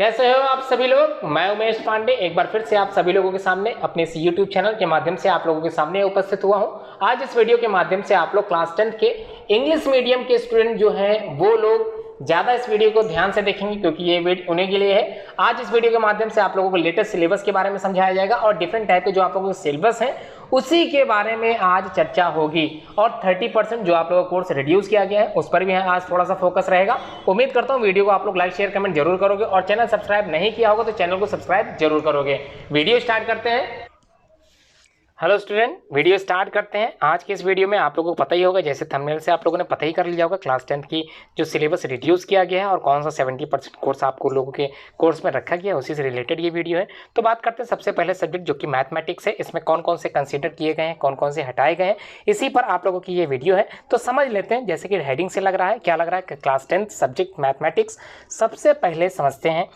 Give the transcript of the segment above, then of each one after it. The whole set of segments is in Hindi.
कैसे हो आप सभी लोग। मैं उमेश पांडे एक बार फिर से आप सभी लोगों के सामने अपने इस YouTube चैनल के माध्यम से आप लोगों के सामने उपस्थित हुआ हूं। आज इस वीडियो के माध्यम से आप लोग क्लास 10 के इंग्लिश मीडियम के स्टूडेंट जो हैं वो लोग ज़्यादा इस वीडियो को ध्यान से देखेंगे क्योंकि ये वीडियो उन्हीं के लिए है। आज इस वीडियो के माध्यम से आप लोगों को लेटेस्ट सिलेबस के बारे में समझाया जाएगा और डिफरेंट टाइप के जो आप लोगों के सिलेबस हैं उसी के बारे में आज चर्चा होगी और 30% जो आप लोगों का कोर्स रिड्यूस किया गया है उस पर भी आज थोड़ा सा फोकस रहेगा। उम्मीद करता हूं वीडियो को आप लोग लाइक शेयर कमेंट जरूर करोगे और चैनल सब्सक्राइब नहीं किया होगा तो चैनल को सब्सक्राइब जरूर करोगे। वीडियो स्टार्ट करते हैं। हेलो स्टूडेंट, वीडियो स्टार्ट करते हैं। आज की इस वीडियो में आप लोगों को पता ही होगा, जैसे थंबनेल से आप लोगों ने पता ही कर लिया होगा, क्लास 10 की जो सिलेबस रिड्यूस किया गया है और कौन सा 70% कोर्स आपको लोगों के कोर्स में रखा गया है उसी से रिलेटेड ये वीडियो है। तो बात करते हैं सबसे पहले सब्जेक्ट जो कि मैथमेटिक्स है, इसमें कौन कौन से कंसीडर किए गए हैं, कौन कौन से हटाए गए हैं, इसी पर आप लोगों की ये वीडियो है। तो समझ लेते हैं, जैसे कि हेडिंग से लग रहा है, क्या लग रहा है, क्लास 10 सब्जेक्ट मैथमेटिक्स। सबसे पहले समझते हैं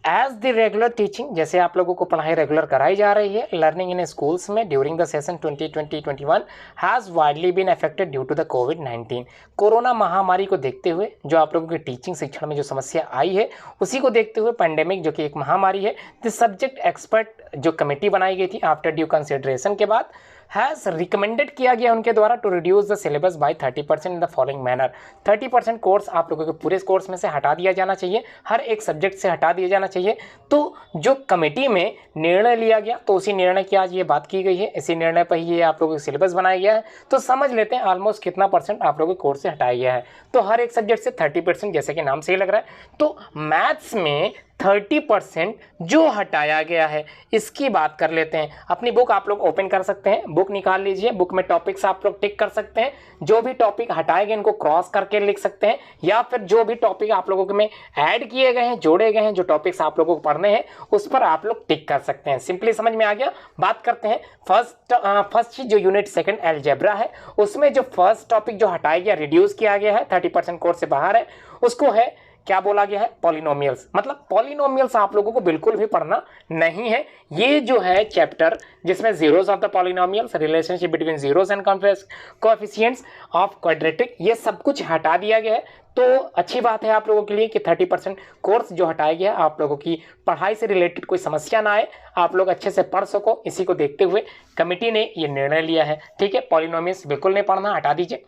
एज द रेगुलर टीचिंग, जैसे आप लोगों को पढ़ाई रेगुलर कराई जा रही है लर्निंग इन स्कूल्स में during the session 2020-21 has widely been affected due to the कोविड-19। कोरोना महामारी को देखते हुए जो आप लोगों की टीचिंग शिक्षण में जो समस्या आई है उसी को देखते हुए पैंडेमिक जो कि एक महामारी है, द सब्जेक्ट एक्सपर्ट जो कमेटी बनाई गई थी आफ्टर ड्यू कंसिडरेशन के बाद हैज़ रिकमेंडेड किया गया उनके द्वारा to reduce the syllabus by 30% in the following manner. 30% course आप लोगों के पूरे कोर्स में से हटा दिया जाना चाहिए, हर एक सब्जेक्ट से हटा दिया जाना चाहिए। तो जो कमेटी में निर्णय लिया गया तो उसी निर्णय की आज ये बात की गई है, इसी निर्णय पर ही ये आप लोगों का सिलेबस बनाया गया है। तो समझ लेते हैं ऑलमोस्ट कितना परसेंट आप लोगों के कोर्स से हटाया गया है। तो हर एक सब्जेक्ट से 30%, जैसे कि नाम से ही लग रहा है। तो मैथ्स में 30% जो हटाया गया है इसकी बात कर लेते हैं। अपनी बुक आप लोग ओपन कर सकते हैं, बुक निकाल लीजिए, बुक में टॉपिक्स आप लोग टिक कर सकते हैं। जो भी टॉपिक हटाए गए इनको क्रॉस करके लिख सकते हैं या फिर जो भी टॉपिक आप लोगों के में ऐड किए गए हैं, जोड़े गए हैं, जो टॉपिक्स आप लोगों को पढ़ने हैं उस पर आप लोग टिक कर सकते हैं। सिंपली समझ में आ गया। बात करते हैं फर्स्ट जो यूनिट सेकंड अलजेब्रा है उसमें जो फर्स्ट टॉपिक जो हटाया गया, रिड्यूस किया गया है, 30% कोर्स से बाहर है, उसको है क्या बोला गया है, पॉलिनोमियल्स। मतलब पॉलिनोमियल्स आप लोगों को बिल्कुल भी पढ़ना नहीं है। ये जो है चैप्टर जिसमें zeros of the polynomials, relationship between zeros and coefficients of quadratic, ये सब कुछ हटा दिया गया है। तो अच्छी बात है आप लोगों के लिए कि 30% कोर्स जो हटाया गया है आप लोगों की पढ़ाई से रिलेटेड कोई समस्या ना आए, आप लोग अच्छे से पढ़ सको, इसी को देखते हुए कमेटी ने ये निर्णय लिया है। ठीक है, पॉलिनोमियल्स बिल्कुल नहीं पढ़ना, हटा दीजिए।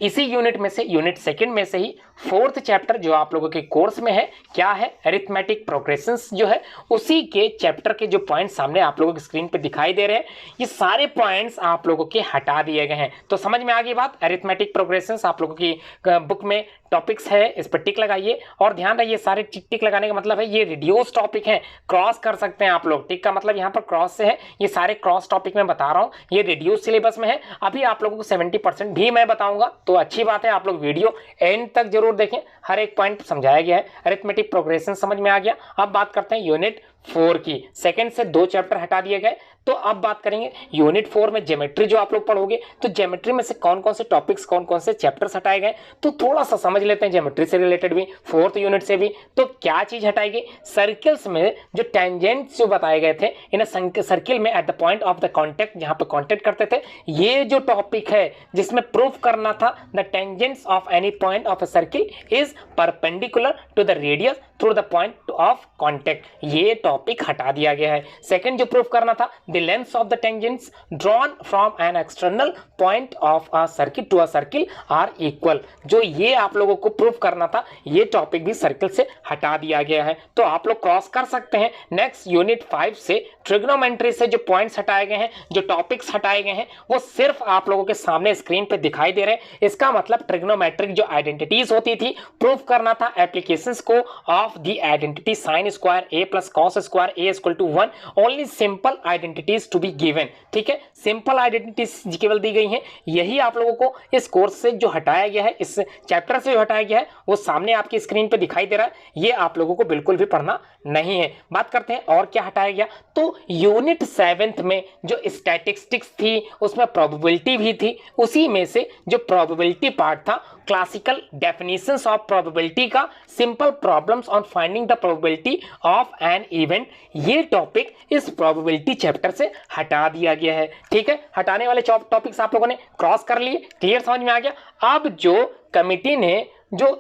इसी यूनिट में से, यूनिट सेकंड में से ही फोर्थ चैप्टर जो आप लोगों के कोर्स में है क्या है, अरिथमेटिक प्रोग्रेशंस जो है, उसी के चैप्टर के जो पॉइंट्स सामने आप लोगों की स्क्रीन पे दिखाई दे रहे हैं, ये सारे पॉइंट्स आप लोगों के हटा दिए गए हैं। तो समझ में आ गई बात। अरिथमेटिक प्रोग्रेशंस आप लोगों की बुक में टॉपिक्स है, इस पर टिक लगाइए और ध्यान रखिए सारे टिक लगाने का मतलब है ये रिड्यूस टॉपिक है, क्रॉस कर सकते हैं आप लोग। टिक का मतलब यहाँ पर क्रॉस से है, ये सारे क्रॉस टॉपिक में बता रहा हूँ, ये रिड्यूस सिलेबस में है। अभी आप लोगों को 70% भी मैं बताऊंगा, तो अच्छी बात है आप लोग वीडियो एंड तक जरूर देखें, हर एक पॉइंट समझाया गया है। अरिथमेटिक प्रोग्रेशन समझ में आ गया। अब बात करते हैं यूनिट 4 की। सेकंड से 2 चैप्टर हटा दिए गए। तो अब बात करेंगे यूनिट 4 में ज्योमेट्री जो आप लोग पढ़ोगे, तो ज्योमेट्री में से कौन कौन से टॉपिक्स, कौन कौन से चैप्टर्स हटाए गए, तो थोड़ा सा समझ लेते हैं ज्योमेट्री से रिलेटेड भी, 4th यूनिट से भी। तो क्या चीज हटाई गई, सर्कल्स में जो टेंजेंट्स जो बताए गए थे इन सर्किल में at the point of the contact, जहां पर कॉन्टेक्ट करते थे, ये जो टॉपिक है जिसमें प्रूफ करना था the tangents of any point of a circle is perpendicular to the radius through the point of contact, ये टॉपिक हटा दिया गया है। सेकंड जो प्रूफ करना था the lengths of the tangents drawn from an external point of a circle to a circle are equal, जो ये आप लोगों को प्रूफ करना था, ये टॉपिक भी सर्कल से हटा दिया गया है। तो आप लोग क्रॉस कर सकते हैं। नेक्स्ट यूनिट 5 से ट्रिग्नोमेट्री से जो पॉइंट्स हटाए गए हैं, जो टॉपिक्स हटाए गए हैं, वो सिर्फ आप लोगों के सामने स्क्रीन पे दिखाई दे रहे हैं। इसका मतलब ट्रिग्नोमेट्रिक जो आइडेंटिटीज होती थी, प्रूफ करना था एप्लीकेशंस को of the identity sine square a plus cos square a equal to 1, only simple identities to be given. ठीक है, सिंपल आइडेंटिटीज केवल दी गई हैं। यही आप लोगों को इस कोर्स से जो हटाया गया है, इस चैप्टर से जो हटाया गया है, वो सामने आपकी स्क्रीन पे दिखाई दे रहा है। ये आप लोगों को बिल्कुल भी पढ़ना नहीं है। बात करते हैं और क्या हटाया गया। तो यूनिट 7th में जो स्टैटिस्टिक्स थी उसमें प्रोबेबिलिटी भी थी, उसी में से जो प्रोबेबिलिटी पार्ट था, क्लासिकल डेफिनेशंस ऑफ प्रोबेबिलिटी का, simple problems on finding the probability of an event, ये टॉपिक इस प्रोबेबिलिटी चैप्टर से हटा दिया गया है। ठीक है, हटाने वाले टॉपिक्स आप लोगों ने क्रॉस कर लिए, क्लियर समझ में आ गया। अब जो कमिटी ने जो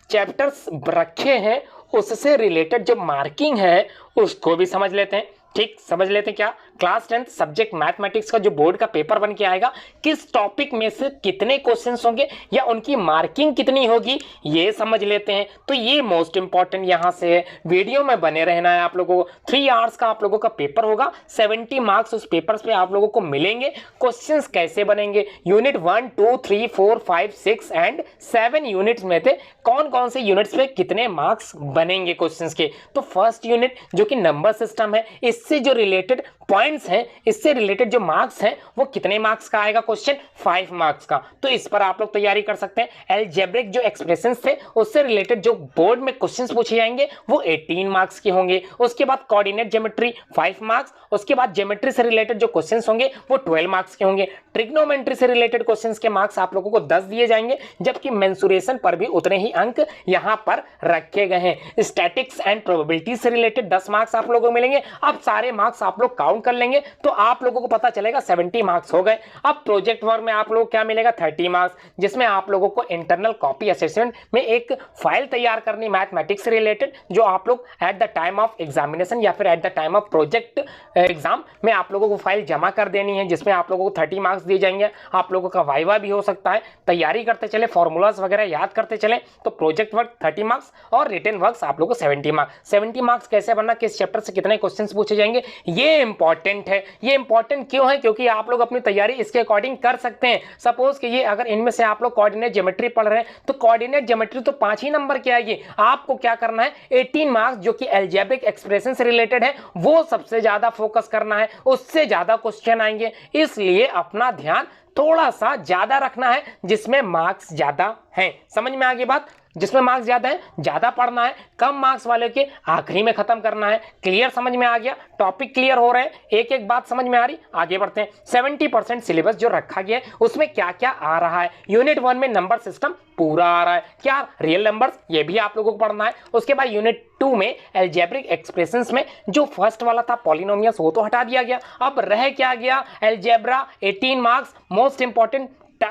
चैप्टर्स रखे हैं उससे रिलेटेड जो मार्किंग है उसको भी समझ लेते हैं। ठीक, समझ लेते हैं क्या, क्लास 10 सब्जेक्ट मैथमेटिक्स का जो बोर्ड का पेपर बन के आएगा, किस टॉपिक में से कितने क्वेश्चंस होंगे या उनकी मार्किंग कितनी होगी, ये समझ लेते हैं। तो ये मोस्ट इंपॉर्टेंट यहां से है, वीडियो में बने रहना है आप लोगों को। 3 आवर्स का आप लोगों का पेपर होगा, 70 मार्क्स उस पेपर पे आप लोगों को मिलेंगे। क्वेश्चंस कैसे बनेंगे, यूनिट 1 2 3 4 5 6 एंड 7 यूनिट्स में थे, कौन कौन से यूनिट्स पे कितने मार्क्स बनेंगे क्वेश्चंस के। तो फर्स्ट यूनिट जो कि नंबर सिस्टम है, इससे जो रिलेटेड पॉइंट्स हैं, इससे रिलेटेड जो मार्क्स हैं वो कितने मार्क्स का आएगा क्वेश्चन, 5 मार्क्स का। तो इस पर आप लोग तैयारी कर सकते हैं। अलजेब्रिक जो एक्सप्रेशंस थे उससे रिलेटेड जो बोर्ड में क्वेश्चंस पूछे जाएंगे वो 18 मार्क्स के होंगे। उसके बाद कोऑर्डिनेट ज्योमेट्री 5 मार्क्स, उसके बाद ज्योमेट्री से रिलेटेड जो क्वेश्चंस होंगे वो 12 मार्क्स के होंगे। ट्रिग्नोमेट्री से रिलेटेड क्वेश्चंस के मार्क्स आप लोगों को 10 दिए जाएंगे, जबकि मेंसुरेशन पर भी उतने ही अंक यहां पर रखे गए हैं। स्टैटिक्स एंड प्रोबेबिलिटी से रिलेटेड 10 मार्क्स आप लोगों को मिलेंगे। अब सारे मार्क्स आप लोग काउंट कर लेंगे तो आप लोगों को पता चलेगा 70 मार्क्स हो गए। अब प्रोजेक्ट वर्क में आप लोगों को क्या मिलेगा, 30 मार्क्स, जिसमें आप लोगों को इंटरनल कॉपी असेसमेंट में एक फाइल तैयार करनी मैथमेटिक्स से रिलेटेड, जो आप लोग at the time of examination या फिर at the time of project exam में आप लोगों को फाइल जमा कर देनी है, जिसमें आप लोगों को 30 मार्क्स दिए जाएंगे। आप लोगों का वाइवा भी हो सकता है, तैयारी करते चले, फॉर्मूलाज वगैरह याद करते चले। तो प्रोजेक्ट वर्क 30 मार्क्स और रिटन वर्क्स आप लोगों को 70 मार्क्स। 70 मार्क्स कैसे बनना, किस चैप्टर से कितने क्वेश्चंस पूछे जाएंगे, ये इंपॉर्टेंट है। ये इंपॉर्टेंट क्यों है, क्योंकि आप लोग अपनी तैयारी इसके अकॉर्डिंग कर सकते हैं। सपोज कि ये अगर इनमें से आप लोग कोऑर्डिनेट ज्योमेट्री पढ़ रहे हैं तो कोऑर्डिनेट ज्योमेट्री तो 5 ही नंबर की आएगी। आपको क्या करना है, 18 मार्क्स जो कि अलजेब्रिक एक्सप्रेशन से रिलेटेड है वो सबसे ज्यादा फोकस करना है, उससे ज्यादा क्वेश्चन आएंगे। इसलिए अपना ध्यान थोड़ा सा ज्यादा रखना है जिसमें मार्क्स ज्यादा हैं। समझ में आ गई बात, जिसमें मार्क्स ज्यादा है ज्यादा पढ़ना है, कम मार्क्स वाले के आखिरी में खत्म करना है। क्लियर, समझ में आ गया, टॉपिक क्लियर हो रहे हैं, एक एक बात समझ में आ रही, आगे बढ़ते हैं। 70% सिलेबस जो रखा गया है उसमें क्या क्या आ रहा है। यूनिट 1 में नंबर सिस्टम पूरा आ रहा है, क्या रियल नंबर्स, ये भी आप लोगों को पढ़ना है। उसके बाद यूनिट 2 में अलजेब्रिक एक्सप्रेशंस में जो फर्स्ट वाला था पॉलिनोमियल्स वो तो हटा दिया गया, अब रह क्या गया, अलजेब्रा 18 मार्क्स, मोस्ट इंपॉर्टेंट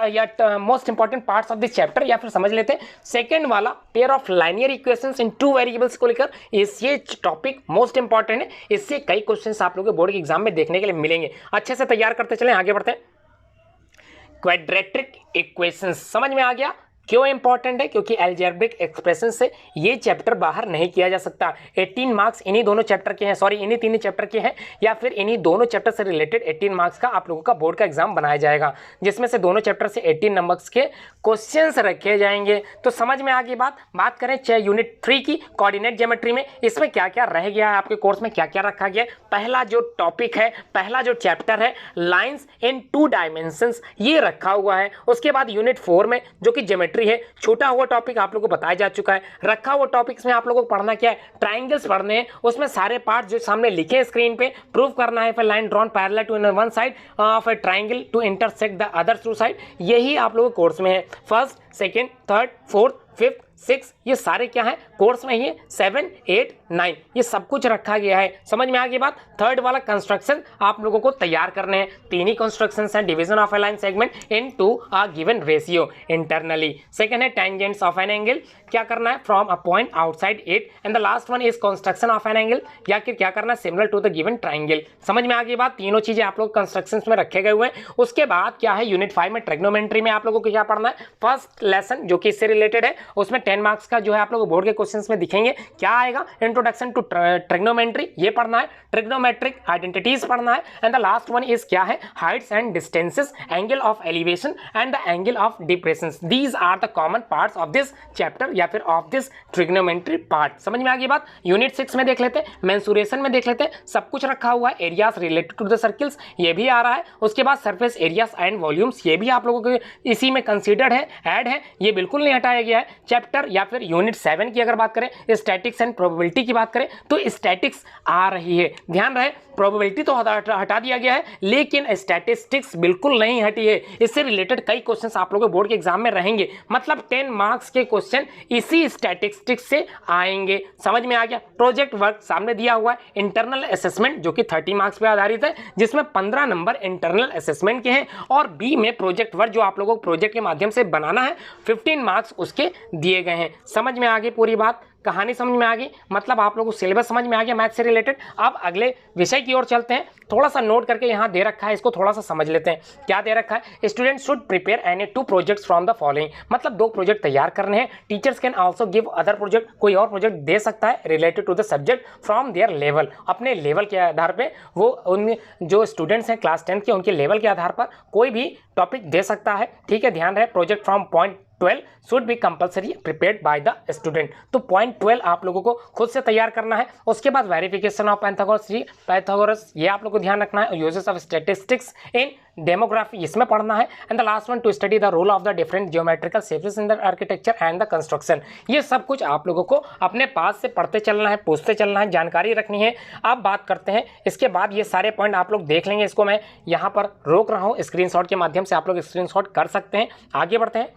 या most important parts of this chapter. या फिर समझ लेते हैं सेकंड वाला pair of linear equations in 2 variables को लेकर, ये टॉपिक मोस्ट इंपॉर्टेंट है। इससे कई क्वेश्चंस आप लोगों के बोर्ड के एग्जाम में देखने के लिए मिलेंगे। अच्छे से तैयार करते चलें, आगे बढ़ते हैं। क्वाड्रेटिक इक्वेशंस समझ में आ गया, क्यों इंपॉर्टेंट है, क्योंकि अलजेब्रिक एक्सप्रेशन से ये चैप्टर बाहर नहीं किया जा सकता। 18 मार्क्स इन्हीं दोनों चैप्टर के हैं, सॉरी इन्हीं 3 चैप्टर के हैं, या फिर इन्हीं दोनों चैप्टर से रिलेटेड 18 मार्क्स का आप लोगों का बोर्ड का एग्जाम बनाया जाएगा, जिसमें से दोनों चैप्टर से 18 नंबर्स के क्वेश्चंस रखे जाएंगे। तो समझ में आ गई बात करें चाहे यूनिट 3 की कोऑर्डिनेट ज्योमेट्री में, इसमें क्या क्या रह गया है, आपके कोर्स में क्या क्या रखा गया है। पहला जो टॉपिक है, पहला जो चैप्टर है लाइन्स इन 2 डायमेंशंस, ये रखा हुआ है। उसके बाद यूनिट 4 में जो कि ज्योमेट्री है, छोटा हुआ टॉपिक आप लोगों को बताया जा चुका है। रखा हुआ टॉपिक्स में आप लोगों को पढ़ना क्या है, ट्राइंगल्स पढ़ने हैं, उसमें सारे पार्ट जो सामने लिखे हैं स्क्रीन पे प्रूव करना है। फिर line drawn parallel to one side of a triangle to intersect the other 2 side, यही आप लोगों को कोर्स में है। First, second, third, fourth, fifth, 6 ये सारे क्या है कोर्स में ही है। 7, 8, 9 ये सब कुछ रखा गया है। समझ में आ गई बात। थर्ड वाला कंस्ट्रक्शन आप लोगों को तैयार करने हैं, 3 ही कंस्ट्रक्शन हैं, division of a line segment in 2 a given ratio internally. Second है टेंजेंट्स ऑफ एन एंगल, क्या करना है from a point outside it, and the last one is construction of an angle, या फिर क्या करना है similar to the given triangle. समझ में आ गई बात। तीनों चीजें आप लोग कंस्ट्रक्शन में रखे गए हुए हैं। उसके बाद क्या है यूनिट 5 में ट्रिग्नोमेट्री में आप लोगों को क्या पढ़ना है, फर्स्ट लेसन जो कि इससे रिलेटेड है, उसमें 10 मार्क्स का जो है आप लोग बोर्ड के क्वेश्चंस में दिखेंगे। क्या आएगा, इंट्रोडक्शन टू ट्रिग्नोमेट्री ये पढ़ना है, ट्रिग्नोमेट्रिक आइडेंटिटीज पढ़ना है, and the last one is क्या है heights and distances, angle of elevation and the angle of depressions. These are the common parts of this chapter या फिर ऑफ दिस ट्रिग्नोमेट्री पार्ट। समझ में आ गई बात। यूनिट 6 में देख लेते हैं, मेंसुरेशन में देख लेते हैं, सब कुछ रखा हुआ है। Areas related to the circles ये भी आ रहा है। उसके बाद सरफेस एरियाज एंड वॉल्यूम्स ये भी आप लोगों को इसी में कंसीडर्ड है, ऐड है, ये बिल्कुल नहीं हटाया गया है। चैप्टर या फिर यूनिट 7 की अगर बात करें, स्टैटिक्स एंड प्रोबेबिलिटी की बात करें तो स्टैटिक्स आ रही है। ध्यान रहे प्रोबेबिलिटी तो हटा दिया गया है, लेकिन स्टैटिस्टिक्स बिल्कुल नहीं हटी है। इससे रिलेटेड कई क्वेश्चंस आप लोगों के बोर्ड के एग्जाम में रहेंगे, मतलब 10 मार्क्स के क्वेश्चन इसी स्टैटिस्टिक्स से आएंगे। समझ में आ गया। प्रोजेक्ट वर्क सामने दिया हुआ है, इंटरनल असेसमेंट जो कि 30 मार्क्स पे आधारित है, जिसमें 15 नंबर इंटरनल असेसमेंट के हैं, और बी में प्रोजेक्ट वर्क जो आप लोगों को प्रोजेक्ट के माध्यम से बनाना है 15 मार्क्स उसके दिए गए हैं। समझ में आ गई पूरी बात। कहानी समझ में आ गई, मतलब आप लोगों को सिलेबस समझ में आ गया मैथ से रिलेटेड। अब अगले विषय की ओर चलते हैं। थोड़ा सा नोट करके यहाँ दे रखा है, इसको थोड़ा सा समझ लेते हैं। क्या दे रखा है? Student should prepare any 2 projects from the following, मतलब 2 प्रोजेक्ट तैयार करने हैं। Teachers can also give other project, कोई और प्रोजेक्ट दे सकता है related to the subject from their level, अपने लेवल के आधार पे वो उन जो स्टूडेंट्स हैं क्लास 10 के उनके लेवल के आधार पर कोई भी टॉपिक दे सकता है। ठीक है, ध्यान रहे project from point 12 should be compulsory prepared by the student. तो पॉइंट 12 आप लोगों को खुद से तैयार करना है। उसके बाद वेरिफिकेशन ऑफ पैथागोरस ये आप लोगों को ध्यान रखना है। Uses of statistics in demography इसमें पढ़ना है। And the last one to study the role of the different geometrical shapes in the architecture and the construction. ये सब कुछ आप लोगों को अपने पास से पढ़ते चलना है, पूछते चलना है, जानकारी रखनी है। अब बात करते हैं इसके बाद, ये सारे पॉइंट आप लोग देख लेंगे। इसको मैं यहाँ पर रोक रहा हूँ, स्क्रीनशॉट के माध्यम से आप लोग स्क्रीनशॉट कर सकते हैं। आगे बढ़ते हैं।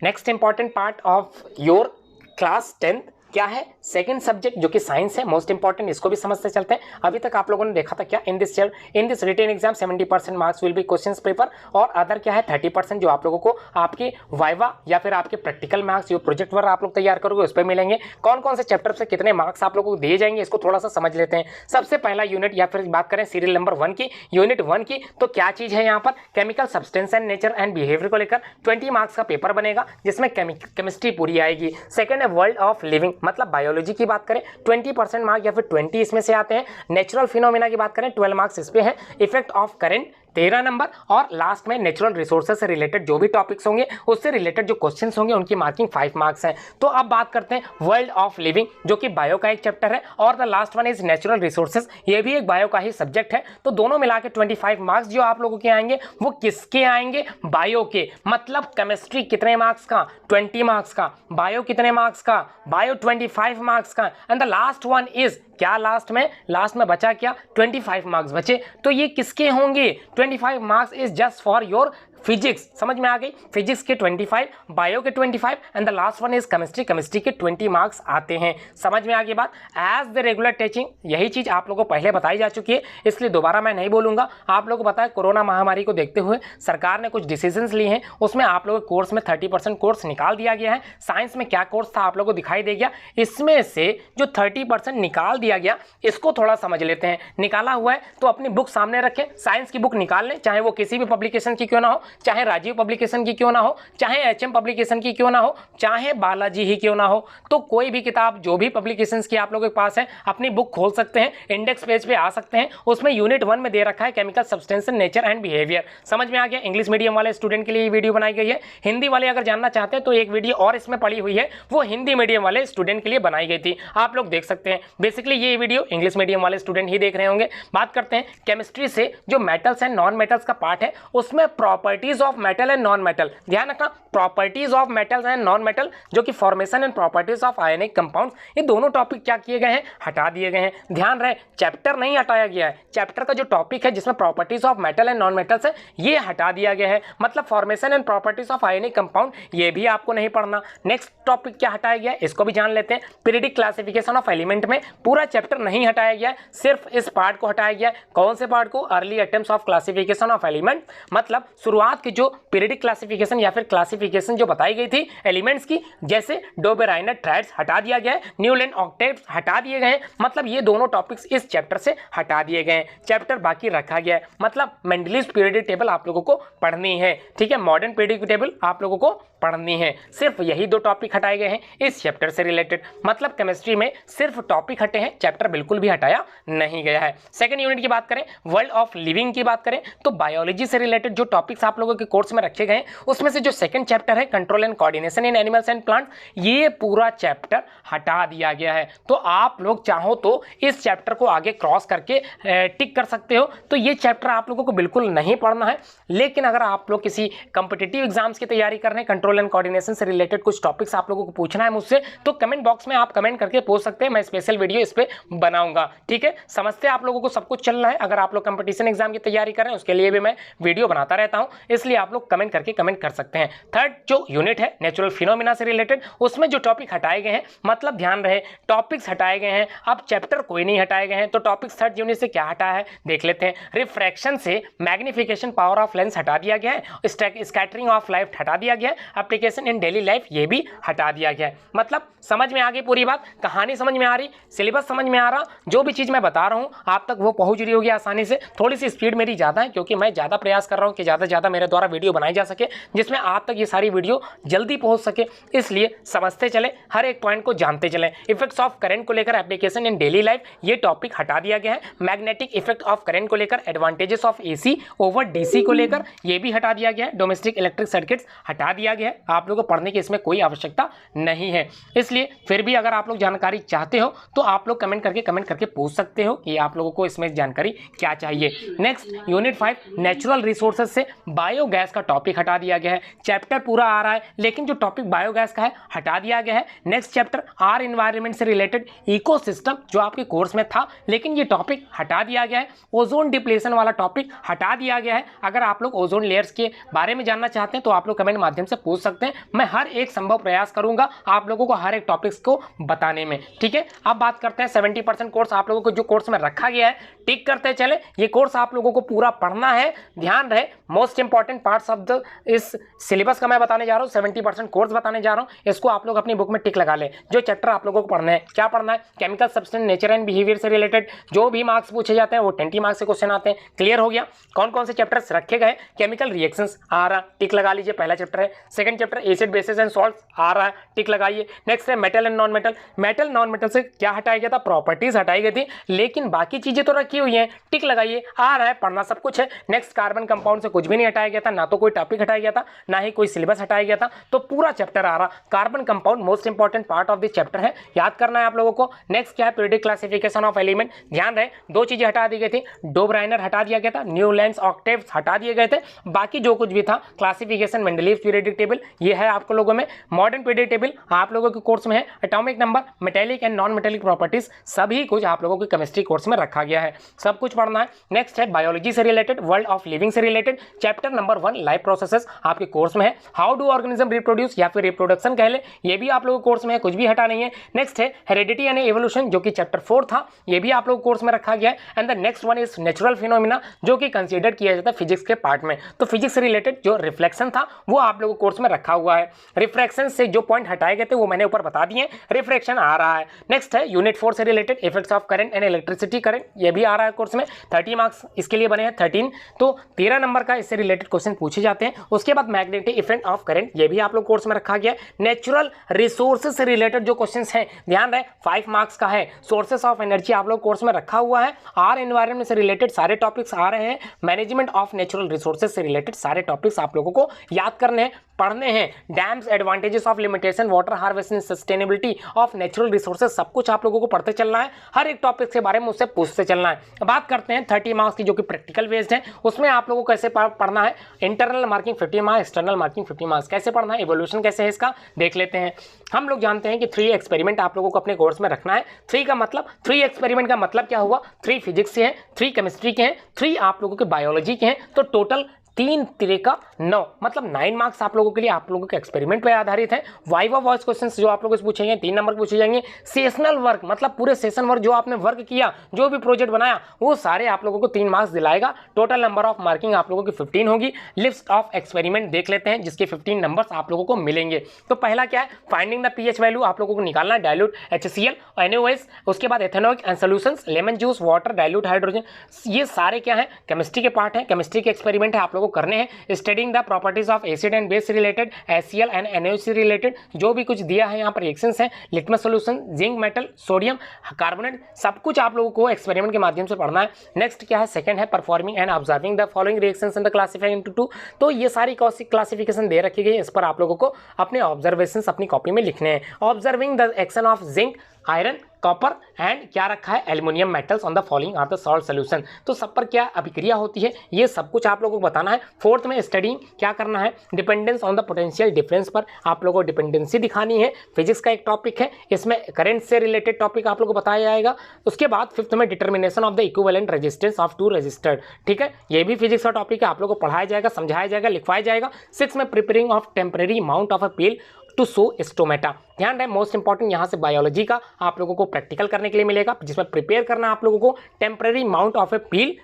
Next important part of your class 10 क्या है? सेकंड सब्जेक्ट जो कि साइंस है, मोस्ट इंपॉर्टेंट, इसको भी समझते चलते हैं। अभी तक आप लोगों ने देखा था क्या in this written exam 70% marks will be questions paper, और अदर क्या है 30% जो आप लोगों को आपके वाइवा या फिर आपके प्रैक्टिकल मार्क्स जो प्रोजेक्ट वर्क आप लोग तैयार करोगे उस पर मिलेंगे। कौन कौन से चैप्टर से कितने मार्क्स आप लोगों को दिए जाएंगे इसको थोड़ा सा समझ लेते हैं। सबसे पहला यूनिट या फिर बात करें सीरियल नंबर 1 की, यूनिट 1 की, तो क्या चीज़ है यहाँ पर? Chemical substance and nature and behaviour को लेकर 20 मार्क्स का पेपर बनेगा जिसमें केमिस्ट्री पूरी आएगी। सेकेंड है वर्ल्ड ऑफ लिविंग, मतलब बायोलॉजी की बात करें 20% मार्क या फिर 20 इसमें से आते हैं। नेचुरल फिनोमिना की बात करें 12 मार्क्स इस पे है। इफेक्ट ऑफ करंट 13 नंबर, और लास्ट में नेचुरल रिसोर्सेज से रिलेटेड जो भी टॉपिक्स होंगे उससे रिलेटेड जो क्वेश्चंस होंगे उनकी मार्किंग 5 मार्क्स है। तो अब बात करते हैं वर्ल्ड ऑफ लिविंग जो कि बायो का एक चैप्टर है, और the last one is natural resources, ये भी एक बायो का ही सब्जेक्ट है। तो दोनों मिला के 25 मार्क्स जो आप लोगों के आएंगे वो किसके आएंगे? बायो के। मतलब केमिस्ट्री कितने मार्क्स का? 20 मार्क्स का। बायो कितने मार्क्स का? बायो 25 मार्क्स का। And the last one is क्या? लास्ट में बचा क्या? 25 मार्क्स बचे। तो ये किसके होंगे? 25 marks is just for your physics. समझ में आ गई? फिजिक्स के 25, बायो के 25 and the last one is chemistry के 20 मार्क्स आते हैं। समझ में आ गई बात? एज द रेगुलर टीचिंग, यही चीज आप लोगों को पहले बताई जा चुकी है, इसलिए दोबारा मैं नहीं बोलूंगा। आप लोगों को पता है कोरोना महामारी को देखते हुए सरकार ने कुछ डिसीजंस लिए हैं, उसमें आप लोगों के कोर्स में 30% कोर्स निकाल दिया गया है। साइंस में क्या कोर्स था आप लोगों को दिखाई दे गया, इसमें से जो 30% निकाल दिया गया इसको थोड़ा समझ लेते हैं। निकाला हुआ है तो अपनी बुक सामने रखें, साइंस की बुक निकाल लें, चाहे वो किसी भी पब्लिकेशन की क्यों ना हो, चाहे राजीव पब्लिकेशन की क्यों ना हो, चाहे एचएम पब्लिकेशन की क्यों ना हो, चाहे बालाजी ही क्यों ना हो, तो कोई भी किताब जो भी पब्लिकेशंस की आप लोगों के पास है अपनी बुक खोल सकते हैं, इंडेक्स पेज पे आ सकते हैं। उसमें यूनिट 1 में दे रखा है chemical substance nature and behaviour. समझ में आ गया? इंग्लिश मीडियम वाले स्टूडेंट के लिए ये वीडियो बनाई गई है। हिंदी वाले अगर जानना चाहते हैं तो एक वीडियो और इसमें पड़ी हुई है, वो हिंदी मीडियम वाले स्टूडेंट के लिए बनाई गई थी, आप लोग देख सकते हैं। बेसिकली ये वीडियो इंग्लिश मीडियम वाले स्टूडेंट ही देख रहे होंगे। बात करते हैं केमिस्ट्री से जो मेटल्स एंड नॉन मेटल्स का पार्ट है, उसमें properties of metal and non metal, ध्यान रखना, properties of metals and non metal जो कि formation and properties of ionic compounds, ये दोनों टॉपिक क्या किए गए हैं? हटा दिए गए हैं। ध्यान रहे चैप्टर नहीं हटाया गया है, चैप्टर का जो टॉपिक है जिसमें properties of metal and non metals है ये हटा दिया गया है। मतलब formation and properties of ionic compound ये भी आपको नहीं पढ़ना। नेक्स्ट टॉपिक क्या हटाया गया है इसको भी जान लेते हैं। पीरियडिक क्लासिफिकेशन ऑफ एलिमेंट में पूरा चैप्टर नहीं हटाया गया है, सिर्फ इस पार्ट को हटाया गया है। कौन से पार्ट को? Early attempts of classification of element, मतलब शुरुआत की जो पीरियडिक क्लासिफिकेशन या फिर क्लासिफिकेशन जो बताई गई थी एलिमेंट्स की, जैसे डोबेराइनर ट्राइड्स हटा दिया गया है, न्यूलैंड ऑक्टेट्स हटा दिए गए हैं। मतलब ये दोनों टॉपिक्स इस चैप्टर से हटा दिए गए हैं, चैप्टर बाकी रखा गया है। मतलब मेंडलीज पीरियडिक टेबल आप लोगों को पढ़नी है, ठीक है, मॉडर्न पीरियडिक टेबल आप लोगों को पढ़नी है। सिर्फ यही 2 टॉपिक हटाए गए हैं इस चैप्टर से रिलेटेड। मतलब केमिस्ट्री में सिर्फ टॉपिक हटे हैं, चैप्टर बिल्कुल भी हटाया नहीं गया है। सेकंड यूनिट की बात करें, वर्ल्ड ऑफ लिविंग की बात करें, तो बायोलॉजी से रिलेटेड जो टॉपिक्स आप लोगों के कोर्स में रखे गए हैं उसमें से जो सेकंड चैप्टर है control and coordination in animals and plant, ये पूरा चैप्टर हटा दिया गया है। तो आप लोग चाहो तो इस चैप्टर को आगे क्रॉस करके टिक कर सकते हो। तो ये चैप्टर आप लोगों को बिल्कुल नहीं पढ़ना है। लेकिन अगर आप लोग किसी कंपिटिटिव एग्जाम्स की तैयारी कर रहे हैं, कंट्रोल एंड कोऑर्डिनेशन से रिलेटेड कुछ टॉपिक्स आप लोगों को पूछना है मुझसे, तो कमेंट बॉक्स में आप कमेंट करके पूछ सकते हैं, मैं स्पेशल वीडियो इस पे बनाऊंगा। ठीक है, समझते आप लोगों को सब कुछ चल रहा है। अगर आप लोग कंपटीशन एग्जाम की तैयारी कर रहे हैं उसके लिए भी मैं वीडियो बनाता रहता हूं, इसलिए आप लोग कमेंट करके कमेंट कर सकते हैं। थर्ड जो यूनिट है नेचुरल फिनोमिना से रिलेटेड, उसमें जो टॉपिक हटाए गए हैं, मतलब ध्यान रहे टॉपिक्स हटाए गए हैं, अब चैप्टर कोई नहीं हटाए गए हैं। तो टॉपिक्स थर्ड यूनिट से क्या हटाया है देख लेते हैं। रिफ्रैक्शन से मैग्निफिकेशन पावर ऑफ लेंस हटा दिया गया है, स्कैटरिंग ऑफ लाइट हटा दिया गया है, एप्लीकेशन इन डेली लाइफ ये भी हटा दिया गया है। मतलब समझ में आ गई पूरी बात, कहानी समझ में आ रही, सिलेबस समझ में आ रहा, जो भी चीज मैं बता रहा हूं आप तक वो पहुंच रही होगी आसानी से। थोड़ी सी स्पीड मेरी ज्यादा है क्योंकि मैं ज्यादा प्रयास कर रहा हूं कि ज्यादा से ज्यादा मेरे द्वारा वीडियो बनाई जा सके जिसमें आप तक ये सारी वीडियो जल्दी पहुंच सके, इसलिए समझते चले, हर एक पॉइंट को जानते चले। इफेक्ट्स ऑफ करंट को लेकर एप्लीकेशन इन डेली लाइफ ये टॉपिक हटा दिया गया है। मैग्नेटिक इफेक्ट ऑफ करंट को लेकर, advantages of AC over DC को लेकर ये भी हटा दिया गया है। डोमेस्टिक इलेक्ट्रिक सर्किट्स हटा दिया गया है, आप लोगों को पढ़ने की इसमें कोई आवश्यकता नहीं है। इसलिए फिर भी अगर आप लोग जानकारी चाहते हो तो आप लोग कमेंट करके पूछ सकते हो कि आप लोगों को इसमें जानकारी क्या चाहिए। नेक्स्ट यूनिट 5 नेचुरल रिसोर्सेज से बायोगैस का टॉपिक हटा दिया गया है। चैप्टर पूरा आ रहा है लेकिन जो टॉपिक बायोगैस का है हटा दिया गया है। नेक्स्ट चैप्टर आर एनवायरनमेंट से रिलेटेड इकोसिस्टम जो आपके कोर्स में था लेकिन ये टॉपिक हटा दिया गया है। ओजोन डिप्लेशन वाला टॉपिक हटा दिया गया है। अगर आप लोग ओजोन लेयर्स के बारे में जानना चाहते हैं तो आप लोग कमेंट माध्यम से पूछ सकते हैं, मैं हर एक संभव प्रयास करूंगा आप लोगों को हर एक टॉपिक्स को बताने में। ठीक है, अब बात करते हैं 70% कोर्स आप लोगों को जो कोर्स में रखा गया है, टिक करते चले। ये कोर्स आप लोगों को पूरा पढ़ना है, ध्यान रहे most important parts of the इस सिलेबस का मैं बताने जा रहा हूँ, 70% कोर्स बताने जा रहा हूँ। इसको आप लोग अपनी बुक में टिक लगा ले। जो चैप्टर आप लोगों को पढ़ना है, क्या पढ़ना है, chemical substance nature and behaviour से रिलेटेड जो भी मार्क्स पूछे जाते हैं वो 20 मार्क्स से क्वेश्चन आते हैं। क्लियर हो गया कौन कौन से चैप्टर्स रखे गए। केमिकल रिएक्शंस आ रहा, टिक लगा लीजिए, पहला चैप्टर है। Second chapter acid bases and salts आ रहा है, टिक लगाइए। नेक्स्ट है metal and non metal. Metal non metal से क्या हटाया गया था, प्रॉपर्टीज हटाई गई थी, लेकिन बाकी चीजें तो रखी हुई हैं, टिक लगाइए, आ रहा है, पढ़ना सब कुछ है। नेक्स्ट कार्बन कंपाउंड से कुछ भी नहीं हटाया गया था, ना तो कोई टॉपिक हटाया गया था ना ही कोई सिलेबस हटाया गया था, तो पूरा चैप्टर आ रहा। Carbon compound most important part of this chapter है, याद करना है आप लोगों को। नेक्स्ट क्या है, पीरियोडिक क्लासिफिकेशन ऑफ एलिमेंट। ध्यान रहे दो चीजें हटा दी गई थी, डोब्राइनर हटा दिया गया था, न्यूलैंड्स ऑक्टेव्स हटा दिए गए थे, बाकी जो कुछ भी था क्लासिफिकेशन मेंडलीव पीरियोडिक टेबल ये है आपको लोगों में। मॉडर्न पीरियोडिक टेबल आप लोगों के कोर्स में है। Atomic number, metallic and non metallic properties सभी कुछ आप लोगों के केमिस्ट्री कोर्स में रखा गया है, सब कुछ पढ़ना है। नेक्स्ट है बायोलॉजी से रिलेटेड, वर्ल्ड ऑफ लिविंग से related, chapter number 1 life processes आपके कोर्स में है। हाउ डू ऑर्गेनिज्म रिप्रोड्यूस या फिर रिप्रोडक्शन कह ले, ये भी आप लोगों के कोर्स में है, कुछ भी हटा नहीं है। नेक्स्ट है हेरेडिटी एंड एवोल्यूशन जो कि चैप्टर 4 था, ये भी आप लोगों के कोर्स में रखा गया है। And the next one is natural phenomena जो कि कंसीडर किया जाता है फिजिक्स के पार्ट में, तो फिजिक्स से रिलेटेड जो रिफ्लेक्शन था वो आप लोगों के कोर्स में रखा हुआ है। रिफ्रैक्शन से जो पॉइंट हटाए गए थे वो मैंने ऊपर बता दिए, रिफ्रैक्शन आ रहा है। नेक्स्ट है यूनिट 4 से related effects of current and electricity current, ये भी आ रहा है कोर्स में। 30 मार्क्स इसके लिए बने हैं, 13, तो 13 नंबर का इससे रिलेटेड क्वेश्चन पूछे जाते हैं। उसके बाद मैग्नेटिक इफेक्ट ऑफ करंट, ये भी आप लोग कोर्स में रखा गया है। नेचुरल रिसोर्सेज से रिलेटेड जो क्वेश्चंस हैं, ध्यान रहे 5 मार्क्स का है। सोर्सेस ऑफ एनर्जी आप लोग कोर्स में रखा हुआ है। आर एनवायरनमेंट से रिलेटेड सारे टॉपिक्स आ रहे हैं। मैनेजमेंट ऑफ नेचुरल रिसोर्सेज से रिलेटेड सारे टॉपिक्स आप लोगों को याद करने हैं, पढ़ने हैं। Dams, advantages of limitation, water harvesting, sustainability of natural resources, सब कुछ आप लोगों को पढ़ते चलना है। हर एक टॉपिक के बारे में उससे पूछते चलना है। बात करते हैं 30 मार्क्स की जो कि प्रैक्टिकल बेस्ड है, उसमें आप लोगों को कैसे पढ़ना है। Internal marking 50 marks, external marking 50 marks, कैसे पढ़ना है, इवोल्यूशन कैसे है इसका देख लेते हैं। हम लोग जानते हैं कि 3 एक्सपेरिमेंट आप लोगों को अपने कोर्स में रखना है। 3 का मतलब, 3 एक्सपेरिमेंट का मतलब क्या हुआ, 3 फिजिक्स के हैं, 3 केमिस्ट्री के हैं, 3 आप लोगों के बायोलॉजी के हैं, तो टोटल 3 3 का 9, मतलब 9 मार्क्स आप लोगों के लिए आप लोगों के एक्सपेरिमेंट पे आधारित है। वाइवा वॉइस क्वेश्चंस जो आप लोगों से पूछेंगे 3 नंबर पूछे जाएंगे। सेशनल वर्क मतलब पूरे सेशन वर्क जो आपने वर्क किया, जो भी प्रोजेक्ट बनाया, वो सारे आप लोगों को 3 मार्क्स दिलाएगा। टोटल नंबर ऑफ मार्किंग आप लोगों की 15 होगी। लिस्ट ऑफ एक्सपेरिमेंट देख लेते हैं जिसके 15 नंबर्स आप लोगों को मिलेंगे। तो पहला क्या है, फाइंडिंग द पीएच वैल्यू आप लोगों को निकालना है, डाइल्यूट HCl, NaOH, उसके बाद ethanoic and solutions, lemon juice, water, dilute hydrogen, ये सारे क्या है, केमिस्ट्री के पार्ट है, केमिस्ट्री के एक्सपेरिमेंट है, आप लोगों को करने हैं। Studying the properties of acid and base related, HCl and NaOH related, जो भी कुछ दिया है यहाँ पर रिएक्शंस हैं, litmus solution, zinc, metal, sodium carbonate, सब कुछ आप लोगों को एक्सपेरिमेंट के माध्यम से पढ़ना है। नेक्स्ट क्या है, सेकंड है performing and observing the following reactions and the classifying into 2, तो ये सारी क्लासिफिकेशन दे रखी गई है, इस पर आप लोगों को अपने ऑब्जर्वेशंस अपनी कॉपी में लिखने हैं। Observing the action of zinc iron, copper and क्या रखा है, aluminium metals on the following are the salt solution. तो सब पर क्या अभिक्रिया होती है, ये सब कुछ आप लोगों को बताना है। फोर्थ में स्टडी क्या करना है, dependence on the potential difference पर आप लोगों को डिपेंडेंसी दिखानी है। फिजिक्स का एक टॉपिक है, इसमें करंट से रिलेटेड टॉपिक आप लोगों को बताया जाएगा। उसके बाद फिफ्थ में determination of the equivalent resistance of two resistor, ठीक है, ये भी फिजिक्स का टॉपिक है, आप लोगों को पढ़ाया जाएगा, समझाया जाएगा, लिखवाया जाएगा। सिक्स में preparing of temporary mount of a peel to show stomata. ध्यान रहे मोस्ट इंपॉर्टेंट यहाँ से बायोलॉजी का आप लोगों को प्रैक्टिकल करने के लिए मिलेगा, जिसमें प्रिपेयर करना आप लोगों को टेम्परेरी माउंट ऑफ ए पील,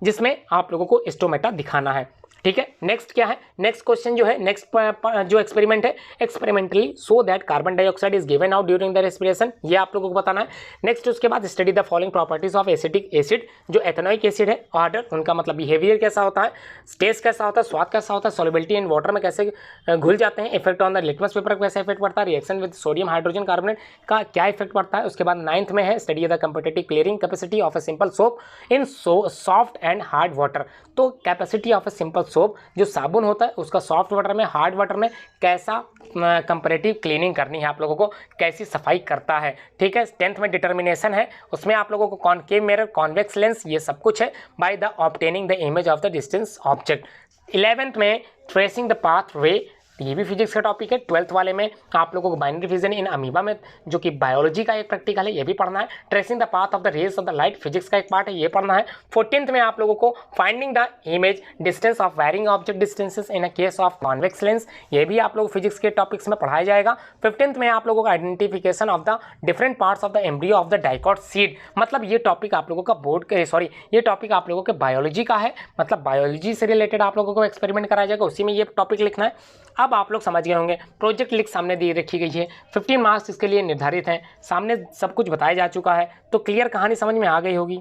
जिसमें आप लोगों को स्टोमेटा दिखाना है, ठीक है। नेक्स्ट क्या है, नेक्स्ट क्वेश्चन जो है, नेक्स्ट जो एक्सपेरिमेंट है, experimentally so that carbon dioxide is given out during the respiration, ये आप लोगों को बताना है। नेक्स्ट उसके बाद study the following properties of acetic acid, जो एथेनोइक एसिड है, ऑर्डर उनका मतलब बिहेवियर कैसा होता है, टेस्ट कैसा होता है, स्वाद कैसा होता है, सॉल्युबिलिटी इन वाटर में कैसे घुल जाते हैं, effect on the litmus paper कैसे इफेक्ट पड़ता है, reaction with sodium hydrogen carbonate का क्या इफेक्ट पड़ता है। उसके बाद नाइन्थ में है study the competitive clearing capacity of a simple soap in soft and hard water. तो capacity of a simple soap, जो साबुन होता है उसका सॉफ्ट वाटर में, हार्ड वाटर में कैसा कंपैरेटिव क्लीनिंग करनी है, आप लोगों को कैसी सफाई करता है, ठीक है। 10th में डिटर्मिनेशन है, उसमें आप लोगों को कॉनकेव मिरर, कॉन्वेक्स लेंस, ये सब कुछ है by the obtaining the image of the distance object. 11th में ट्रेसिंग द पाथ वे, ये भी फिजिक्स का टॉपिक है। 12th वाले में आप लोगों को बाइनरी फिजन इन अमीबा में, जो कि बायोलॉजी का एक प्रैक्टिकल है, ये भी पढ़ना है। Tracing the path of the rays of the light, physics का एक पार्ट है, ये पढ़ना है। 14th में आप लोगों को finding the image distance of varying object distances in a case of convex lens, ये भी आप लोग फिजिक्स के टॉपिक्स में पढ़ाया जाएगा। 15th में आप लोगों का identification of the different parts of the embryo of the dicot seed, मतलब ये टॉपिक आप लोगों का बोर्ड के ये टॉपिक आप लोगों के बायोलॉजी का है, मतलब बायोलॉजी से रिलेटेड आप लोगों को एक्सपेरिमेंट कराया जाएगा, उसी में ये टॉपिक लिखना है। अब आप लोग समझ गए होंगे, प्रोजेक्ट लिंक सामने दी रखी गई है, 15 मार्क्स इसके लिए निर्धारित हैं, सामने सब कुछ बताया जा चुका है, तो क्लियर कहानी समझ में आ गई होगी।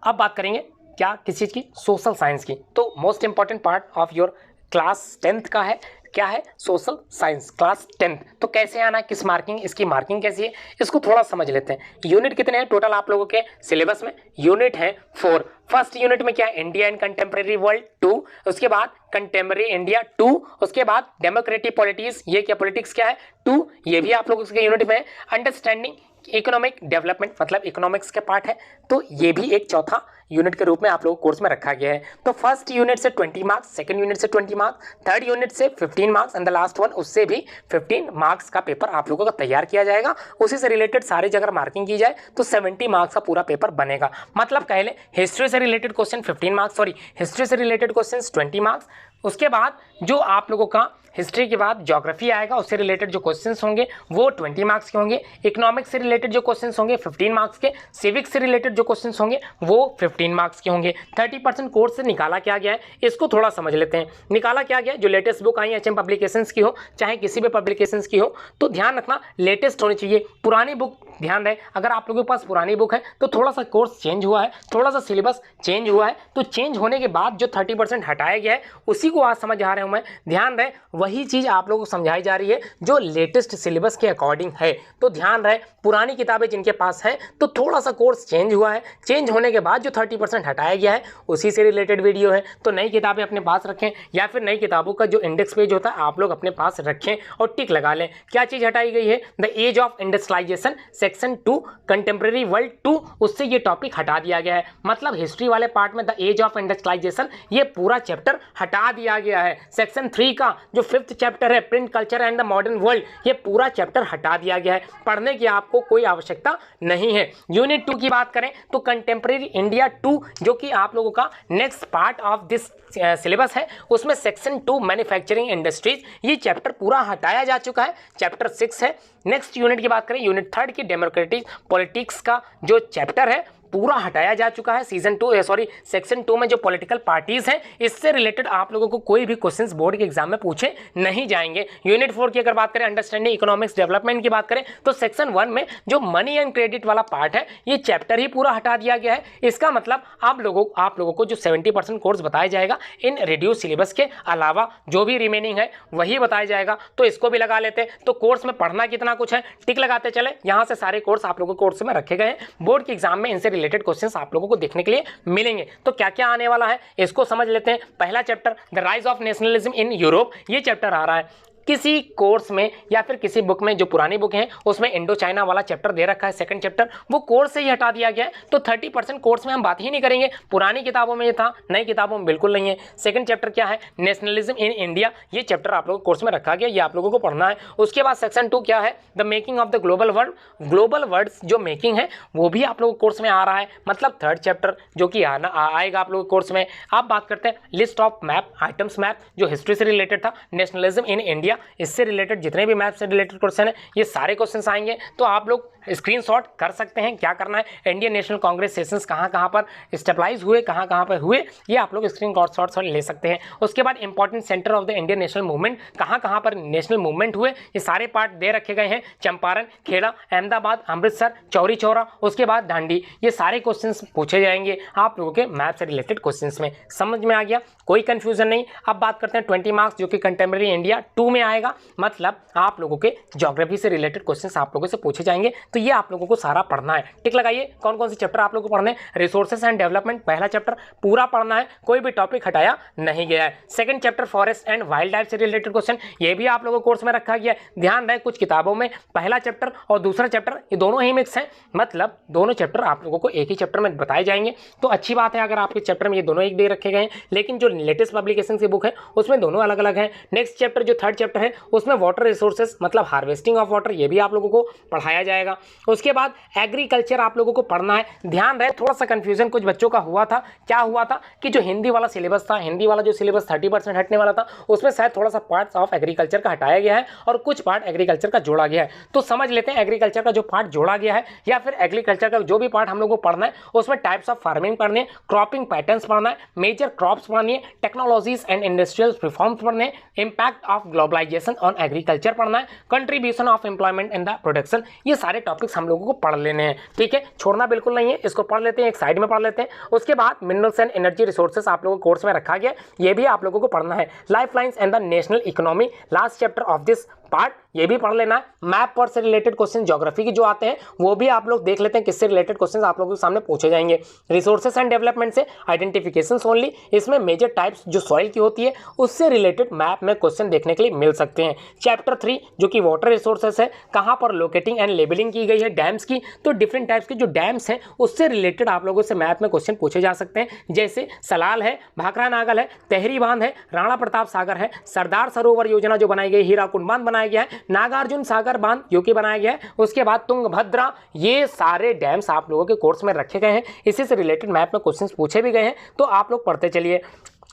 अब बात करेंगे क्या, किस चीज़ की, सोशल साइंस की। तो most important part of your class 10th का है, क्या है, सोशल साइंस क्लास 10th। तो कैसे आना है, किस मार्किंग, इसकी मार्किंग कैसी है, इसको थोड़ा समझ लेते हैं। यूनिट कितने हैं टोटल आप लोगों के सिलेबस में, यूनिट है 4। फर्स्ट यूनिट में क्या है, इंडिया एंड कंटेम्प्रेरी वर्ल्ड 2, उसके बाद कंटेम्प्रेरी इंडिया 2, उसके बाद डेमोक्रेटिक पॉलिटिक्स, ये क्या पॉलिटिक्स क्या है 2, ये भी आप लोगों के यूनिट में है। अंडरस्टैंडिंग इकोनॉमिक डेवलपमेंट, मतलब इकोनॉमिक्स के पार्ट है, तो ये भी एक चौथा यूनिट के रूप में आप लोगों को कोर्स में रखा गया है। तो फर्स्ट यूनिट से 20 मार्क्स, सेकंड यूनिट से 20 मार्क्स, थर्ड यूनिट से 15 marks and the last one उससे भी 15 मार्क्स का पेपर आप लोगों का तैयार किया जाएगा। उसी से रिलेटेड सारी जगह मार्किंग की जाए तो 70 मार्क्स का पूरा पेपर बनेगा। मतलब कह लें हिस्ट्री से रिलेटेड क्वेश्चन 15 मार्क्स, हिस्ट्री से रिलेटेड क्वेश्चन 20 मार्क्स। उसके बाद जो आप लोगों का हिस्ट्री के बाद ज्योग्राफी आएगा, उससे रिलेटेड जो क्वेश्चंस होंगे वो 20 मार्क्स के होंगे। इकोनॉमिक्स से रिलेटेड जो क्वेश्चंस होंगे 15 मार्क्स के। सिविक्स से रिलेटेड जो क्वेश्चंस होंगे वो 15 मार्क्स के होंगे। 30% कोर्स से निकाला क्या गया है, इसको थोड़ा समझ लेते हैं। निकाला क्या गया है, जो लेटेस्ट बुक आई एचएम पब्लिकेशंस की हो, चाहे किसी भी पब्लिकेशंस की हो, तो ध्यान रखना लेटेस्ट होनी चाहिए। पुरानी बुक ध्यान रहे, अगर आप लोगों के पास पुरानी बुक है तो थोड़ा सा कोर्स चेंज हुआ है, थोड़ा सा सिलेबस चेंज हुआ है, तो चेंज होने के बाद जो 30% हटाया गया है उसी को आज समझ आ रहे हूँ मैं। ध्यान रहे वही चीज़ आप लोगों को समझाई जा रही है जो लेटेस्ट सिलेबस के अकॉर्डिंग है। तो ध्यान रहे पुरानी किताबें जिनके पास है तो थोड़ा सा कोर्स चेंज हुआ है, चेंज होने के बाद जो 30% हटाया गया है उसी से रिलेटेड वीडियो है। तो नई किताबें अपने पास रखें या फिर नई किताबों का जो इंडेक्स पेज होता है आप लोग अपने पास रखें और टिक लगा लें। क्या चीज़ हटाई गई है, the age of industrialisation section 2 contemporary world 2, उससे ये टॉपिक हटा दिया गया है। मतलब हिस्ट्री वाले पार्ट में द एज ऑफ इंडस्ट्रियलाइजेशन ये पूरा चैप्टर हटा दिया गया है। सेक्शन 3 का जो 5th चैप्टर है print culture and the modern world, ये पूरा चैप्टर हटा दिया गया है, पढ़ने की आपको कोई आवश्यकता नहीं है। यूनिट 2 की बात करें तो कंटेम्प्रेरी इंडिया 2 जो कि आप लोगों का next part of this syllabus है, उसमें सेक्शन 2 मैन्युफैक्चरिंग इंडस्ट्रीज ये चैप्टर पूरा हटाया जा चुका है, चैप्टर 6 है। नेक्स्ट यूनिट की बात करें यूनिट 3 की डेमोक्रेटिक पॉलिटिक्स का जो चैप्टर है पूरा हटाया जा चुका है। सेक्शन 2 में जो पॉलिटिकल पार्टीज हैं इससे रिलेटेड आप लोगों को कोई भी क्वेश्चंस बोर्ड के एग्जाम में पूछे नहीं जाएंगे। यूनिट 4 की अगर बात करें अंडरस्टैंडिंग इकोनॉमिक्स डेवलपमेंट की बात करें तो सेक्शन 1 में जो मनी एंड क्रेडिट वाला पार्ट है ये चैप्टर ही पूरा हटा दिया गया है। इसका मतलब आप लोगों को जो 70% कोर्स बताया जाएगा इन रिड्यूस सिलेबस के अलावा जो भी रिमेनिंग है वही बताया जाएगा, तो इसको भी लगा लेते हैं। तो कोर्स में पढ़ना कितना कुछ है टिक लगाते चले, यहाँ से सारे कोर्स आप लोगों को कोर्स में रखे गए हैं, बोर्ड के एग्जाम में इनसे रिलेटेड क्वेश्चंस आप लोगों को देखने के लिए मिलेंगे। तो क्या क्या आने वाला है इसको समझ लेते हैं। पहला chapter the rise of nationalism in Europe, ये चैप्टर आ रहा है। किसी कोर्स में या फिर किसी बुक में, जो पुरानी बुक है उसमें इंडो चाइना वाला चैप्टर दे रखा है, सेकंड चैप्टर, वो कोर्स से ही हटा दिया गया है, तो 30% कोर्स में हम बात ही नहीं करेंगे। पुरानी किताबों में ये था, नई किताबों में बिल्कुल नहीं है। सेकंड चैप्टर क्या है, नेशनलिज्म इन इंडिया, ये चैप्टर आप लोगों को कोर्स में रखा गया, ये आप लोगों को पढ़ना है। उसके बाद सेक्शन 2 क्या है, the making of the global world, global words जो मेकिंग है वो भी आप लोगों को कोर्स में आ रहा है, मतलब थर्ड चैप्टर जो कि आएगा आप लोगों को कोर्स में। आप बात करते हैं list of map, items map, जो हिस्ट्री से रिलेटेड था, नेशनलिज्म इन इंडिया, इससे रिलेटेड जितने भी मैप से रिलेटेड क्वेश्चन है ये सारे क्वेश्चन आएंगे, तो आप लोग स्क्रीनशॉट कर सकते हैं। क्या करना है, इंडियन नेशनल कांग्रेस सेशंस कहाँ पर स्टेबलाइज हुए, कहाँ पर हुए, ये आप लोग स्क्रीनशॉट ले सकते हैं। उसके बाद important centre of the Indian national movement, कहाँ पर नेशनल मूवमेंट हुए, ये सारे पार्ट दे रखे गए हैं। चंपारण, खेड़ा, अहमदाबाद, अमृतसर, चौरी चौरा, उसके बाद दांडी, ये सारे क्वेश्चंस पूछे जाएंगे आप लोगों के मैप से रिलेटेड क्वेश्चंस में। समझ में आ गया, कोई कंफ्यूजन नहीं। अब बात करते हैं 20 मार्क्स जो कि कंटेम्प्रेरी इंडिया 2 में आएगा, मतलब आप लोगों के ज्योग्राफी से रिलेटेड क्वेश्चंस आप लोगों से पूछे जाएंगे, तो ये आप लोगों को सारा पढ़ना है। टिक लगाइए, कौन कौन से चैप्टर आप लोगों को पढ़ने हैं। रिसोर्सेज एंड डेवलपमेंट पहला चैप्टर पूरा पढ़ना है, कोई भी टॉपिक हटाया नहीं गया है। Second chapter forest and wild life से रिलेटेड क्वेश्चन, ये भी आप लोगों को कोर्स में रखा गया है। ध्यान रहे, कुछ किताबों में पहला चैप्टर और दूसरा चैप्टर ये दोनों ही मिक्स हैं, मतलब दोनों चैप्टर आप लोगों को एक ही चैप्टर में बताए जाएंगे, तो अच्छी बात है अगर आपके चैप्टर में ये दोनों एक दे रखे गए हैं। लेकिन जो लेटेस्ट पब्लिकेशन की बुक है उसमें दोनों अलग अलग हैं। नेक्स्ट चैप्टर जो थर्ड चैप्टर है उसमें वाटर रिसोर्सेज, मतलब हार्वेस्टिंग ऑफ वाटर, ये भी आप लोगों को पढ़ाया जाएगा। उसके बाद एग्रीकल्चर आप लोगों को पढ़ना है। ध्यान रहे, थोड़ा सा कंफ्यूजन कुछ बच्चों का हुआ था। क्या हुआ था कि जो हिंदी वाला सिलेबस था, हिंदी वाला जो सिलेबस 30% हटने वाला था, उसमें शायद थोड़ा सा पार्ट्स ऑफ एग्रीकल्चर का हटाया गया है और कुछ पार्ट एग्रीकल्चर का जोड़ा गया है। तो समझ लेते हैं एग्रीकल्चर का जो पार्ट जोड़ा गया है या फिर एग्रीकल्चर का जो भी पार्ट हम लोग को पढ़ना है उसमें टाइप्स ऑफ फार्मिंग पढ़ने, क्रॉपिंग पैटर्न्स पढ़ना है, मेजर क्रॉप्स पढ़नी है, टेक्नोलॉजीज एंड इंडस्ट्रियल रिफॉर्म्स पढ़ने, impact of globalisation on agriculture पढ़ना है, contribution of employment in the production, ये सारे टॉपिक्स हम लोगों को पढ़ लेने हैं। ठीक है, छोड़ना बिल्कुल नहीं है, इसको पढ़ लेते हैं, एक साइड में पढ़ लेते हैं। उसके बाद मिनरल्स एंड एनर्जी रिसोर्सेज आप लोगों को कोर्स में रखा गया, ये भी आप लोगों को पढ़ना है। Life lines and the national economy, last chapter of this part, ये भी पढ़ लेना है। मैप पर से रिलेटेड क्वेश्चन ज्योग्राफी के जो आते हैं वो भी आप लोग देख लेते हैं, किससे रिलेटेड क्वेश्चन आप लोगों के सामने पूछे जाएंगे। रिसोर्सेज एंड डेवलपमेंट से आइडेंटिफिकेशंस ओनली, इसमें मेजर टाइप्स जो सॉइल की होती है उससे रिलेटेड मैप में क्वेश्चन देखने के लिए मिल सकते हैं। चैप्टर 3 जो कि वाटर रिसोर्सेज है, कहाँ पर लोकेटिंग एंड लेबलिंग की गई है डैम्स की, तो डिफरेंट टाइप्स के जो डैम्स हैं उससे रिलेटेड आप लोगों से मैप में क्वेश्चन पूछे जा सकते हैं, जैसे सलाल है, भाखड़ा नागल है, तेहरी बांध है, राणा प्रताप सागर है, सरदार सरोवर योजना जो बनाई गई, हीराकुंड बांध बनाया गया है, नागार्जुन सागर बांध जो कि बनाया गया है, उसके बाद तुंगभद्रा, ये सारे डैम्स आप लोगों के कोर्स में रखे गए हैं, इसी से रिलेटेड मैप में क्वेश्चंस पूछे भी गए हैं, तो आप लोग पढ़ते चलिए।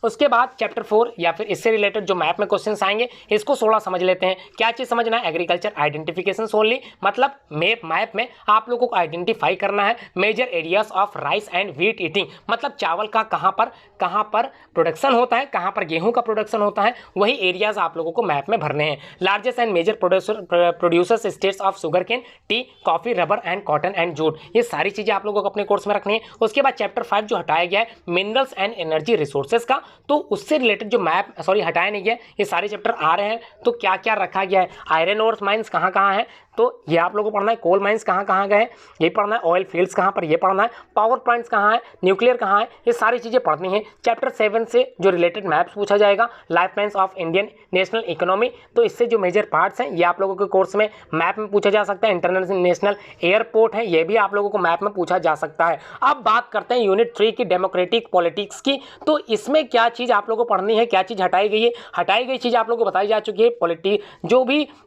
उसके बाद चैप्टर 4 या फिर इससे रिलेटेड जो मैप में क्वेश्चंस आएंगे इसको 16 समझ लेते हैं। क्या चीज़ समझना है, एग्रीकल्चर आइडेंटिफिकेशन ओनली, मतलब मैप में आप लोगों को आइडेंटिफाई करना है major areas of rice and wheat eating, मतलब चावल का कहाँ पर प्रोडक्शन होता है, कहाँ पर गेहूं का प्रोडक्शन होता है, वही एरियाज आप लोगों को मैप में भरने हैं। Largest and major producers states of sugar cane, tea, coffee, rubber and cotton and jute, ये सारी चीज़ें आप लोगों को अपने कोर्स में रखनी है। उसके बाद चैप्टर 5 जो हटाया गया है मिनरल्स एंड एनर्जी रिसोर्सेज का, तो उससे रिलेटेड जो मैप हटाया नहीं गया, ये सारे चैप्टर आ रहे हैं। तो क्या क्या रखा गया है, आयरन ओर माइंस कहाँ कहाँ है, तो ये आप लोगों को पढ़ना है। कोल माइंस कहाँ कहाँ गए, ये पढ़ना है। ऑयल फील्ड्स कहाँ पर, ये पढ़ना है। पावर प्लांट्स कहाँ है, न्यूक्लियर कहाँ है, ये सारी चीज़ें पढ़नी है। चैप्टर 7 से जो रिलेटेड मैप्स पूछा जाएगा, life lines of Indian national economy, तो इससे जो मेजर पार्ट्स हैं ये आप लोगों के कोर्स में मैप में पूछा जा सकता है। इंटरनेशनल एयरपोर्ट है, ये भी आप लोगों को मैप में पूछा जा सकता है। अब बात करते हैं यूनिट 3 की डेमोक्रेटिक पॉलिटिक्स की, तो इसमें क्या चीज़ आप लोगों को पढ़नी है, क्या चीज़ हटाई गई है। हटाई गई चीज़ आप लोगों को बताई जा चुकी है।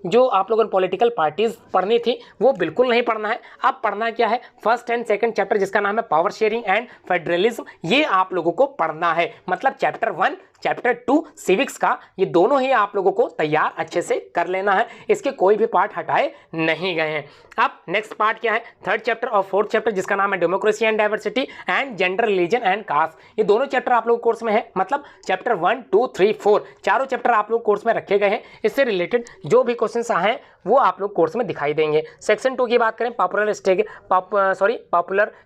जो आप लोगों ने पॉलिटिकल पार्टीज पढ़नी थी वो बिल्कुल नहीं पढ़ना है। अब पढ़ना क्या है, फर्स्ट एंड सेकंड चैप्टर जिसका नाम है पावर शेयरिंग एंड फेडरलिज्म, ये आप लोगों को पढ़ना है। मतलब चैप्टर 1 चैप्टर 2 सिविक्स का, ये दोनों ही आप लोगों को तैयार अच्छे से कर लेना है, इसके कोई भी पार्ट हटाए नहीं गए हैं। अब नेक्स्ट पार्ट क्या है, थर्ड चैप्टर और फोर्थ चैप्टर जिसका नाम है democracy and diversity and gender, religion and caste, ये दोनों चैप्टर आप लोग कोर्स में है। मतलब चैप्टर 1 2 3 4 चारों चैप्टर आप लोग कोर्स में रखे गए हैं। इससे रिलेटेड जो भी क्वेश्चन आए हैं वो आप लोग कोर्स में दिखाई देंगे। सेक्शन 2 की बात करें, पॉपुलर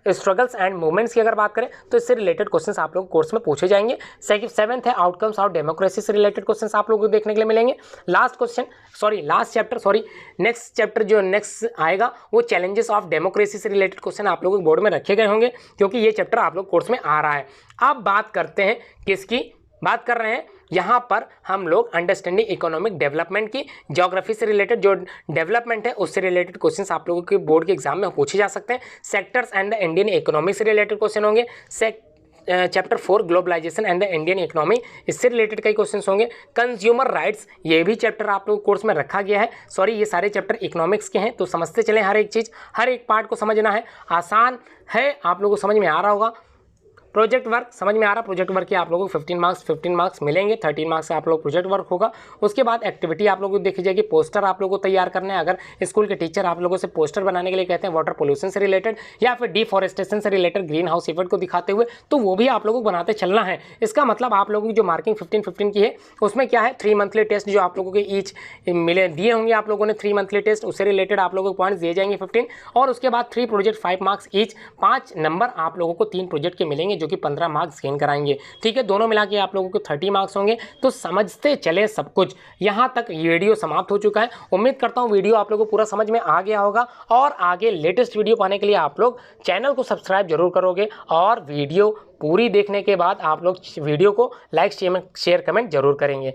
स्ट्रगल्स एंड मूवमेंट्स की अगर बात करें तो इससे रिलेटेड क्वेश्चंस आप लोग कोर्स में पूछे जाएंगे। सेवंथ है आउटकम्स ऑफ डेमोक्रेसी से रिलेटेड क्वेश्चंस आप लोगों को देखने के लिए मिलेंगे। नेक्स्ट चैप्टर जो नेक्स्ट आएगा वो चैलेंजेस ऑफ डेमोक्रेसी से रिलेटेड क्वेश्चन आप लोगों के बोर्ड में रखे गए होंगे, क्योंकि ये चैप्टर आप लोग कोर्स में आ रहा है। अब बात करते हैं किसकी, बात कर रहे हैं यहाँ पर हम लोग अंडरस्टैंडिंग इकोनॉमिक डेवलपमेंट की, ज्योग्राफी से रिलेटेड जो डेवलपमेंट है उससे रिलेटेड क्वेश्चंस आप लोगों के बोर्ड के एग्जाम में पूछे जा सकते हैं। Sectors and the Indian economy से रिलेटेड क्वेश्चन होंगे। Chapter 4 globalisation and the Indian economy, इससे रिलेटेड कई क्वेश्चंस होंगे। कंज्यूमर राइट्स, ये भी चैप्टर आप लोग कोर्स में रखा गया है। सॉरी, ये सारे चैप्टर इकोनॉमिक्स के हैं, तो समझते चलें हर एक चीज़, हर एक पार्ट को समझना है। आसान है, आप लोगों को समझ में आ रहा होगा। प्रोजेक्ट वर्क समझ में आ रहा, प्रोजेक्ट वर्क के आप लोगों को 15 मार्क्स मिलेंगे। 13 मार्क्स से आप लोग प्रोजेक्ट वर्क होगा। उसके बाद एक्टिविटी आप लोगों को देखी जाएगी। पोस्टर आप लोगों को तैयार करना है। अगर स्कूल के टीचर आप लोगों से पोस्टर बनाने के लिए कहते हैं वाटर पोल्यूशन से रिलेटेड या फिर डिफॉरेस्टेशन से रिलेटेड, ग्रीन हाउस इफेक्ट को दिखाते हुए, तो वो भी आप लोगों को बनाते चलना है। इसका मतलब आप लोगों की जो मार्किंग 15 की है उसमें क्या है, 3 मंथली टेस्ट जो आप लोगों के ईच मिले दिए होंगे आप लोगों ने 3 मंथली टेस्ट, उससे रिलेटेड आप लोगों को पॉइंट्स दिए जाएंगे 15। और उसके बाद 3 प्रोजेक्ट 5 मार्क्स ईच, 5 नंबर आप लोगों को 3 प्रोजेक्ट के मिलेंगे जो कि 15 मार्क्स गेन कराएंगे। ठीक है, दोनों मिला के आप लोगों को 30 मार्क्स होंगे। तो समझते चले सब कुछ। यहाँ तक ये वीडियो समाप्त हो चुका है। उम्मीद करता हूँ वीडियो आप लोगों को पूरा समझ में आ गया होगा और आगे लेटेस्ट वीडियो पाने के लिए आप लोग चैनल को सब्सक्राइब जरूर करोगे और वीडियो पूरी देखने के बाद आप लोग वीडियो को लाइक शेयर कमेंट जरूर करेंगे।